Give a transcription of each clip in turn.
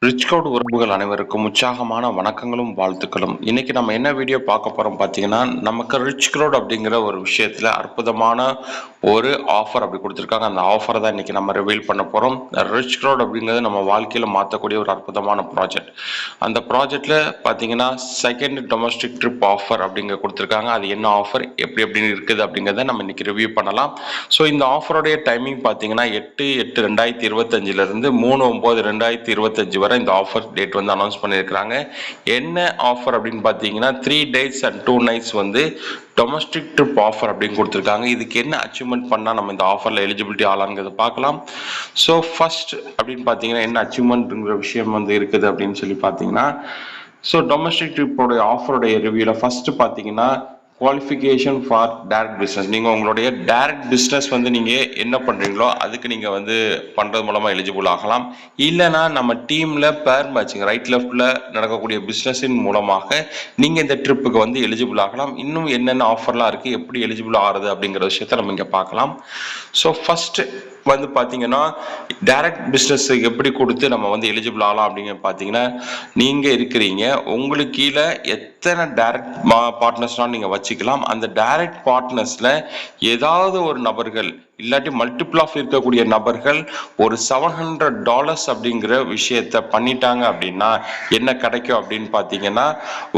Rich cout உறவுகள் அனைவருக்கும் உற்சாகமான வணக்கங்களும் வாழ்த்துக்களும். இன்னைக்கு நம்ம என்ன வீடியோ பார்க்க போறோம் பார்த்தீங்கன்னா, நமக்கு ரிச் கவுட் அப்படிங்கிற ஒரு விஷயத்துல அற்புதமான ஒரு ஆஃபர் அப்படி கொடுத்துருக்காங்க. அந்த ஆஃபரை தான் இன்னைக்கு நம்ம ரிவீல் பண்ண போறோம். ரிச் கவுட் அப்படிங்கிறது நம்ம வாழ்க்கையில மாற்றக்கூடிய ஒரு அற்புதமான ப்ராஜெக்ட். அந்த ப்ராஜெக்ட்ல பார்த்தீங்கன்னா செகண்ட் டொமஸ்டிக் ட்ரிப் ஆஃபர் அப்படிங்க கொடுத்துருக்காங்க. அது என்ன ஆஃபர் எப்படி எப்படின்னு இருக்குது அப்படிங்கிறத நம்ம இன்னைக்கு ரிவ்யூ பண்ணலாம். ஸோ இந்த ஆஃபருடைய டைமிங் பார்த்தீங்கன்னா 8/8/2025 இருந்து 3/9/2025 வரை இந்த ஆஃபர் டேட் வந்து அனௌன்ஸ் பண்ணியிருக்கிறாங்க. என்ன ஆஃபர் அப்படின்னு பார்த்தீங்கன்னா 3 days and 2 nights வந்து டொமஸ்டிக் ட்ரிப் ஆஃபர் அப்படின்னு கொடுத்துருக்காங்க. இதுக்கு என்ன அச்சீவ்மெண்ட் பண்ணால் நம்ம இந்த ஆஃபரில் எலிஜிபிலிட்டி ஆகலாங்கிறத பார்க்கலாம். ஸோ ஃபர்ஸ்ட் அப்படின்னு பார்த்தீங்கன்னா என்ன அச்சீவ்மெண்ட்ங்கிற விஷயம் வந்து இருக்குது அப்படின்னு சொல்லி பார்த்தீங்கன்னா, ஸோ டொமஸ்டிக் ட்ரிப்போடைய ஆஃபருடைய ரிவ்யூவில் ஃபர்ஸ்ட் பார்த்தீங்கன்னா குவாலிஃபிகேஷன் ஃபார் டைரக்ட் பிஸ்னஸ். நீங்கள் உங்களுடைய டைரக்ட் பிஸ்னஸ் வந்து நீங்கள் என்ன பண்ணுறீங்களோ அதுக்கு நீங்கள் வந்து பண்ணுறது மூலமாக எலிஜிபிள் ஆகலாம். இல்லைனா நம்ம டீமில் பேர் மேட்சிங் ரைட் லெஃப்டில் நடக்கக்கூடிய பிஸ்னஸின் மூலமாக நீங்கள் இந்த ட்ரிப்புக்கு வந்து எலிஜிபிள் ஆகலாம். இன்னும் என்னென்ன ஆஃபர்லாம் இருக்குது, எப்படி எலிஜிபிள் ஆகிறது அப்படிங்கிற விஷயத்த நம்ம இங்கே பார்க்கலாம். ஸோ ஃபஸ்ட்டு வந்து பார்த்தீங்கன்னா டைரக்ட் பிஸ்னஸ் எப்படி கொடுத்து நம்ம வந்து எலிஜிபிள் ஆகலாம் அப்படிங்கிற பார்த்தீங்கன்னா, நீங்கள் இருக்கிறீங்க, உங்களுக்கு கீழே எத்தனை டைரக்ட் பார்ட்னர்ஸ்லாம் நீங்கள் வச்சுக்கலாம். அந்த டைரக்ட் பார்ட்னர்ஸில் ஏதாவது ஒரு நபர்கள் இல்லாட்டி மல்டிபிள் ஆஃப் இருக்கக்கூடிய நபர்கள் ஒரு $700 அப்படிங்கிற விஷயத்த பண்ணிட்டாங்க அப்படின்னா என்ன கிடைக்கும் அப்படின்னு பார்த்தீங்கன்னா,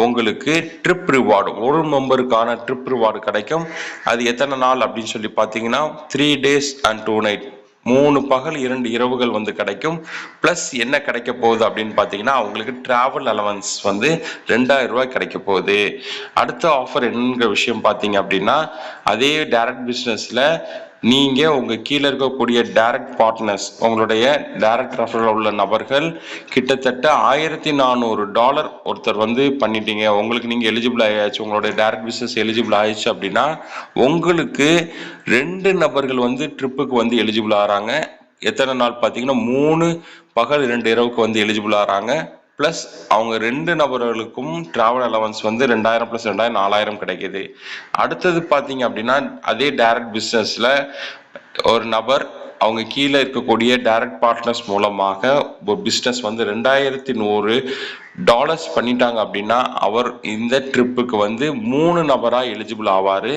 உங்களுக்கு ட்ரிப் ரிவார்டு, ஒரு மெம்பருக்கான ட்ரிப் ரிவார்டு கிடைக்கும். அது எத்தனை நாள் அப்படின்னு சொல்லி பார்த்தீங்கன்னா 3 days and 2 nights, 3 பகல் 2 இரவுகள் வந்து கிடைக்கும். பிளஸ் என்ன கிடைக்க போகுது அப்படின்னு பார்த்தீங்கன்னா, அவங்களுக்கு டிராவல் அலவன்ஸ் வந்து $2000 கிடைக்க போகுது. அடுத்த ஆஃபர் என்னங்கிற விஷயம் பார்த்தீங்க அப்படின்னா, அதே டைரக்ட் பிஸ்னஸில் நீங்கள் உங்கள் கீழே இருக்கக்கூடிய டைரக்ட் பார்ட்னர்ஸ், உங்களுடைய டைரக்ட் ரெஃபரல் உள்ள நபர்கள் கிட்டத்தட்ட $1400 ஒருத்தர் வந்து பண்ணிட்டீங்க, உங்களுக்கு நீங்கள் எலிஜிபிள் ஆயாச்சு, உங்களுடைய டைரக்ட் பிஸ்னஸ் எலிஜிபிள் ஆயிடுச்சு அப்படின்னா உங்களுக்கு 2 நபர்கள் வந்து ட்ரிப்புக்கு வந்து எலிஜிபிள் ஆகிறாங்க. எத்தனை நாள் பார்த்தீங்கன்னா 3 பகல் 2 இரவுக்கு வந்து எலிஜிபிள் ஆகிறாங்க. ப்ளஸ் அவங்க 2 நபர்களுக்கும் டிராவல் அலவன்ஸ் வந்து 2000 + 2000 4000 கிடைக்குது. அடுத்தது பார்த்தீங்க அப்படின்னா, அதே டைரக்ட் பிஸ்னஸில் ஒரு நபர் அவங்க கீழே இருக்கக்கூடிய டைரக்ட் பார்ட்னர்ஸ் மூலமாக ஒரு பிஸ்னஸ் வந்து $2100 பண்ணிட்டாங்க அப்படின்னா அவர் இந்த ட்ரிப்புக்கு வந்து 3 நபராக எலிஜிபிள் ஆவார்.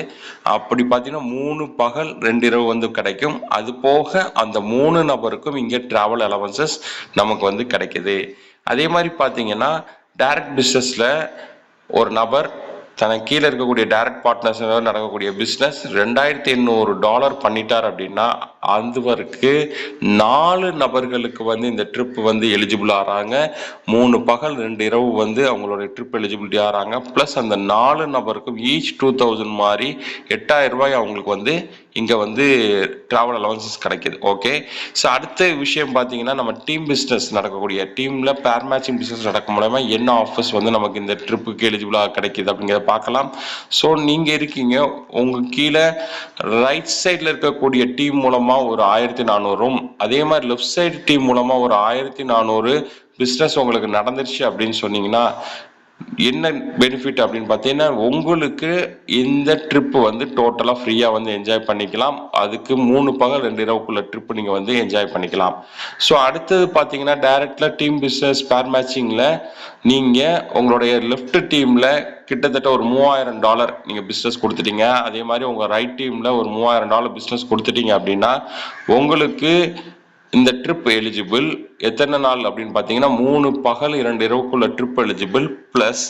அப்படி பார்த்தீங்கன்னா 3 பகல் 2 இரவு வந்து கிடைக்கும். அது போக அந்த 3 நபருக்கும் இங்கே டிராவல் அலவன்சஸ் நமக்கு வந்து கிடைக்குது. அதே மாதிரி பார்த்தீங்கன்னா டைரக்ட் பிஸ்னஸில் ஒரு நபர் தனக்கு கீழே இருக்கக்கூடிய டைரக்ட் பார்ட்னர்ஸ் நடக்கக்கூடிய பிஸ்னஸ் $2800 பண்ணிட்டார் அப்படின்னா அதுவருக்கு 4 நபர்களுக்கு வந்து இந்த ட்ரிப் வந்து எலிஜிபிள் ஆகிறாங்க. 3 பகல் 2 இரவு வந்து அவங்களோட ட்ரிப் எலிஜிபிலிட்டி ஆகிறாங்க. ப்ளஸ் அந்த 4 நபருக்கும் ஈச் 2000 மாதிரி $8000 அவங்களுக்கு வந்து இங்கே வந்து ட்ராவல் அலவன்சஸ் கிடைக்குது. ஓகே, ஸோ அடுத்த விஷயம் பார்த்தீங்கன்னா, நம்ம டீம் பிஸ்னஸ் நடக்கக்கூடிய டீமில் பேர் மேட்சிங் பிஸ்னஸ் நடக்கும் மூலமா என்ன ஆஃபர்ஸ் வந்து நமக்கு இந்த ட்ரிப்புக்கு எலிஜிபிளாக கிடைக்குது அப்படிங்கிறத பார்க்கலாம். ஸோ நீங்கள் இருக்கீங்க, உங்கள் கீழே ரைட் சைடில் இருக்கக்கூடிய டீம் மூலமாக ஒரு 1400, அதே மாதிரி லெஃப்ட் சைடு டீம் மூலமாக ஒரு 1400 பிஸ்னஸ் உங்களுக்கு நடந்துருச்சு அப்படின்னு சொன்னீங்கன்னா என்ன பெனிஃபிட் அப்படின்னு பார்த்தீங்கன்னா, உங்களுக்கு இந்த ட்ரிப் வந்து டோட்டலாக ஃப்ரீயாக வந்து என்ஜாய் பண்ணிக்கலாம். அதுக்கு 3 பகல் 2 இரவுக்குள்ள ட்ரிப் நீங்கள் வந்து என்ஜாய் பண்ணிக்கலாம். ஸோ அடுத்தது பார்த்தீங்கன்னா டைரக்டில் டீம் பிஸ்னஸ் பேர் மேட்சிங்கில் நீங்கள் உங்களுடைய லெஃப்ட் டீமில் கிட்டத்தட்ட ஒரு $3000 நீங்கள் பிஸ்னஸ் கொடுத்துட்டீங்க. அதே மாதிரி உங்கள் ரைட் டீமில் ஒரு $3000 பிஸ்னஸ் கொடுத்துட்டீங்க அப்படின்னா உங்களுக்கு இந்த ட்ரிப் எலிஜிபிள் எத்தனை நாள் அப்படின்னு பார்த்தீங்கன்னா 3 பகல் 2 இரவுக்குள்ள ட்ரிப் எலிஜிபிள். ப்ளஸ்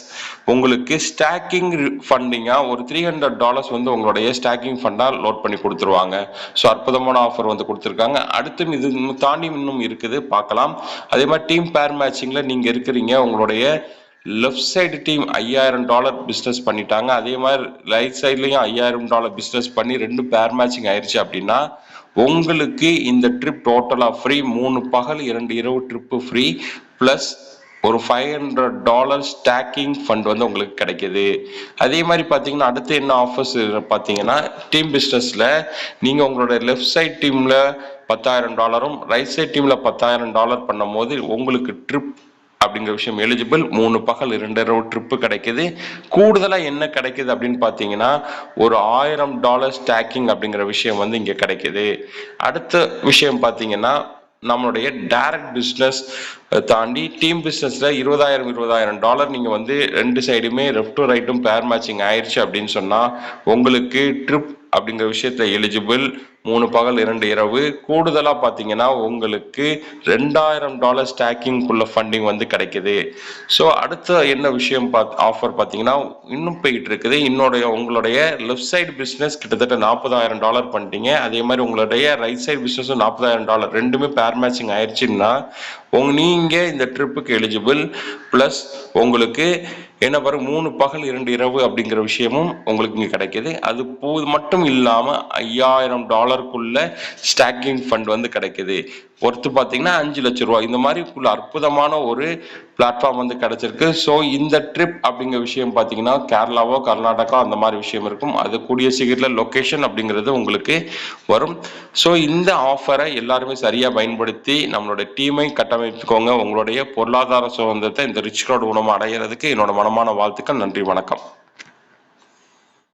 உங்களுக்கு ஸ்டாக்கிங் ஃபண்டிங்காக ஒரு $300 வந்து உங்களுடைய ஸ்டாக்கிங் ஃபண்டாக லோட் பண்ணி கொடுத்துருவாங்க. ஸோ அற்புதமான ஆஃபர் வந்து கொடுத்துருக்காங்க. அடுத்து இது தாண்டி இன்னும் இருக்குது, பார்க்கலாம். அதே மாதிரி டீம் பேர் மேட்சிங்கில் நீங்கள் இருக்கிறீங்க, உங்களுடைய லெஃப்ட் சைடு டீம் $5000 பிஸ்னஸ் பண்ணிட்டாங்க. அதே மாதிரி ரைட் சைட்லையும் $5000 பிஸ்னஸ் பண்ணி 2 பேர் மேட்சிங் ஆயிடுச்சு அப்படின்னா உங்களுக்கு இந்த ட்ரிப் டோட்டலாக ஃப்ரீ. 3 பகல் 2 இரவு ட்ரிப்பு ஃப்ரீ. ப்ளஸ் ஒரு $500 ஸ்டாக்கிங் ஃபண்ட் வந்து உங்களுக்கு கிடைக்கிது. அதே மாதிரி பார்த்தீங்கன்னா அடுத்து என்ன ஆஃபர்ஸ் பார்த்தீங்கன்னா, டீம் பிஸ்னஸில் நீங்கள் உங்களோட லெஃப்ட் சைட் டீமில் $10000, ரைட் சைட் டீமில் $10000 பண்ணும் போது உங்களுக்கு ட்ரிப் அப்படிங்கிற விஷயம் எலிஜிபிள். 3 பகல் 2 இரவு ட்ரிப்பு கிடைக்குது. கூடுதலாக என்ன கிடைக்குது அப்படின்னு பார்த்தீங்கன்னா ஒரு $1000 ஸ்டாக்கிங் அப்படிங்கிற விஷயம் வந்து இங்கே கிடைக்குது. அடுத்த விஷயம் பார்த்தீங்கன்னா நம்மளுடைய டைரக்ட் பிஸ்னஸ் தாண்டி டீம் பிஸ்னஸில் $20,000 நீங்கள் வந்து 2 சைடுமே லெஃப்ட் டு ரைட்டும் பேர் மேட்சிங் ஆயிடுச்சு அப்படின்னு சொன்னால் உங்களுக்கு ட்ரிப் அப்படிங்கிற விஷயத்தில் எலிஜிபிள். 3 பகல் 2 இரவு. கூடுதலாக பார்த்தீங்கன்னா உங்களுக்கு $2,000 ஸ்டாக்கிங்குள்ள ஃபண்டிங் வந்து கிடைக்குது. ஸோ அடுத்த என்ன விஷயம் ஆஃபர் பார்த்தீங்கன்னா இன்னும் போயிட்டு இருக்குது. உங்களுடைய லெஃப்ட் சைடு பிஸ்னஸ் கிட்டத்தட்ட $40,000 பண்ணிட்டீங்க. அதே மாதிரி உங்களுடைய ரைட் சைடு பிஸ்னஸும் $40,000 ரெண்டுமே பேர் மேட்சிங் ஆயிடுச்சுன்னா நீங்கள் இந்த ட்ரிப்புக்கு எலிஜிபிள். ப்ளஸ் உங்களுக்கு என்ன பாருங்க 3 பகல் 2 இரவு அப்படிங்கிற விஷயமும் உங்களுக்கு இங்கே கிடைக்கிது. அது மட்டும் இல்லாமல் $5,000 ஸ்டாக்கிங் ஃபண்ட் வந்து கிடைக்குது. ஒர்த்து பார்த்தீங்கன்னா 5 லட்ச ரூபா. இந்த மாதிரி அற்புதமான ஒரு பிளாட்ஃபார்ம் வந்து கிடைச்சிருக்கு. ஸோ இந்த ட்ரிப் அப்படிங்கிற விஷயம் பார்த்தீங்கன்னா கேரளாவோ கர்நாடகா அந்த மாதிரி விஷயம் இருக்கும். அது கூடிய சீக்கிரத்தில் லொக்கேஷன் அப்படிங்கிறது உங்களுக்கு வரும். ஸோ இந்த ஆஃபரை எல்லாருமே சரியாக பயன்படுத்தி நம்மளோட டீமை கட்டமைத்துக்கோங்க. உங்களுடைய பொருளாதார சுதந்திரத்தை இந்த ரிச் க்ரௌட் மூலமாக அடைகிறதுக்கு என்னோட மனமான வாழ்த்துக்கள். நன்றி, வணக்கம்.